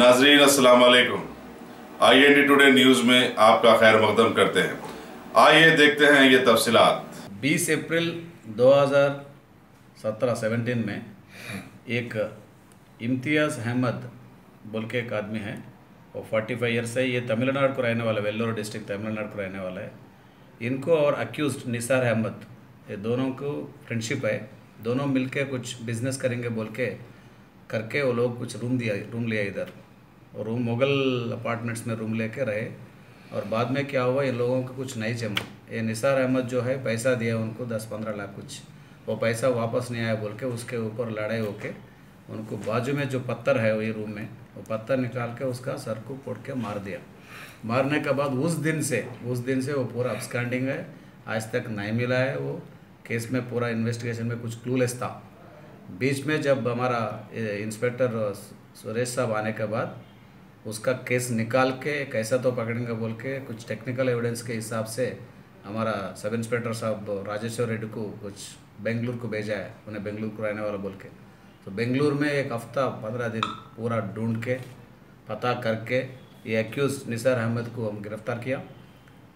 नाजरीन अस्सलाम वालेकुम। IND टुडे न्यूज में आपका खैर मकदम करते हैं। आइए देखते हैं ये तफसीलात। 20 अप्रैल 2017 में एक इम्तियाज़ अहमद बोल के एक आदमी है, वो 45 ईयर्स है। ये तमिलनाडु को रहने वाला है, वेल्लोर डिस्ट्रिक्ट तमिलनाडु को रहने वाला है। इनको और अक्यूज्ड निसार अहमद, ये दोनों को फ्रेंडशिप है। दोनों मिलके कुछ बिजनेस करेंगे बोल के करके वो लोग कुछ रूम लिया इधर, और रूम मुगल अपार्टमेंट्स में रूम लेके रहे। और बाद में क्या हुआ, इन लोगों का कुछ नहीं जमा। ये निसार अहमद जो है पैसा दिया उनको 10-15 लाख कुछ, वो पैसा वापस नहीं आया बोल के उसके ऊपर लड़ाई होके उनको बाजू में जो पत्थर है वही रूम में, वो पत्थर निकाल के उसका सर को फोड़ के मार दिया। मारने के बाद उस दिन से वो पूरा अब्सकॉन्डिंग है, आज तक नहीं मिला है। वो केस में पूरा इन्वेस्टिगेशन में कुछ क्लूलेस था। बीच में जब हमारा इंस्पेक्टर सुरेश साहब आने के बाद उसका केस निकाल के कैसा तो पकड़ेंगे बोल के कुछ टेक्निकल एविडेंस के हिसाब से हमारा सब इंस्पेक्टर साहब राजेश्वर रेड्डी को कुछ बेंगलुरु को भेजा है, उन्हें बेंगलुरु को रहने वाला बोल के। तो बेंगलुरु में एक हफ्ता 15 दिन पूरा ढूंढ के पता करके ये एक्यूज निसार अहमद को हम गिरफ़्तार किया।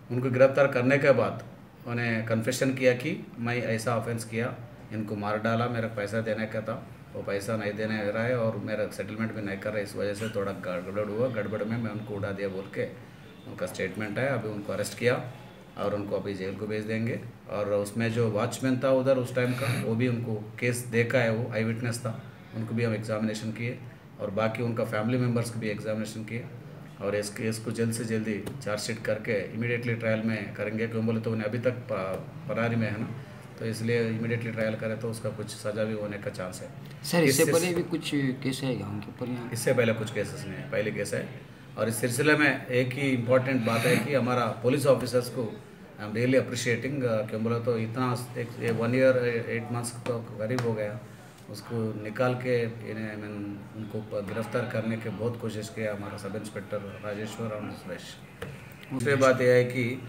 उनको गिरफ़्तार करने के बाद उन्हें कन्फेशन किया कि मैं ऐसा ऑफेंस किया, इनको मार डाला, मेरा पैसा देने का था, वो पैसा नहीं देने रहा है और मेरा सेटलमेंट भी नहीं कर रहा है, इस वजह से थोड़ा गड़बड़ में मैं उनको उड़ा दिया बोल के उनका स्टेटमेंट है। अभी उनको अरेस्ट किया और उनको अभी जेल को भेज देंगे। और उसमें जो वॉचमैन था उधर उस टाइम का, वो भी उनको केस देखा है, वो आई विटनेस था, उनको भी हम एग्जामिनेशन किए और बाकी उनका फैमिली मेम्बर्स को भी एग्जामिनेशन किए। और इस केस को जल्द से जल्दी चार्जशीट करके इमीडिएटली ट्रायल में करेंगे। क्यों बोले तो उन्हें अभी तक फरारी में है ना, तो इसलिए इमीडिएटली ट्रायल करें तो उसका कुछ सज़ा भी होने का चांस है। सर इससे पहले भी कुछ केस है उनके ऊपर यहाँ? इससे पहले कुछ केसेस नहीं है, पहले केस है। और इस सिलसिले में एक ही इम्पॉर्टेंट बात है कि हमारा पुलिस ऑफिसर्स को आई एम रियली अप्रिशिएटिंग। क्यों बोला तो इतना 1 ईयर 8 मंथ्स तो करीब हो गया, उसको निकाल के उनको गिरफ्तार करने के बहुत कोशिश किया हमारा सब इंस्पेक्टर राजेश्वर और सुरेश। दूसरी बात यह है कि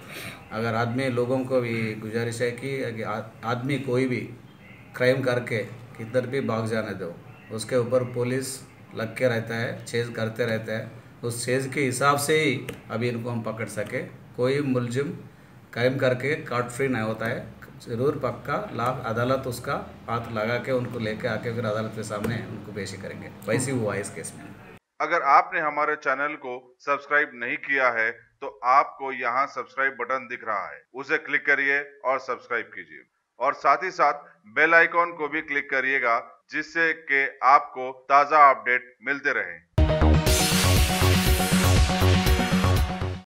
अगर आदमी, लोगों को भी गुजारिश है कि आदमी कोई भी क्राइम करके किधर भी भाग जाने दो, उसके ऊपर पुलिस लग के रहता है, चेज़ करते रहता है। उस चेज़ के हिसाब से ही अभी इनको हम पकड़ सके। कोई मुलजिम क्राइम करके कार्ड फ्री नहीं होता है, ज़रूर पक्का लाभ अदालत उसका हाथ लगा के उनको लेके आके फिर अदालत के सामने उनको पेशी करेंगे। वैसे हुआ है इस केस में। अगर आपने हमारे चैनल को सब्सक्राइब नहीं किया है तो आपको यहाँ सब्सक्राइब बटन दिख रहा है, उसे क्लिक करिए और सब्सक्राइब कीजिए और साथ ही साथ बेल आइकॉन को भी क्लिक करिएगा, जिससे कि आपको ताज़ा अपडेट मिलते रहें।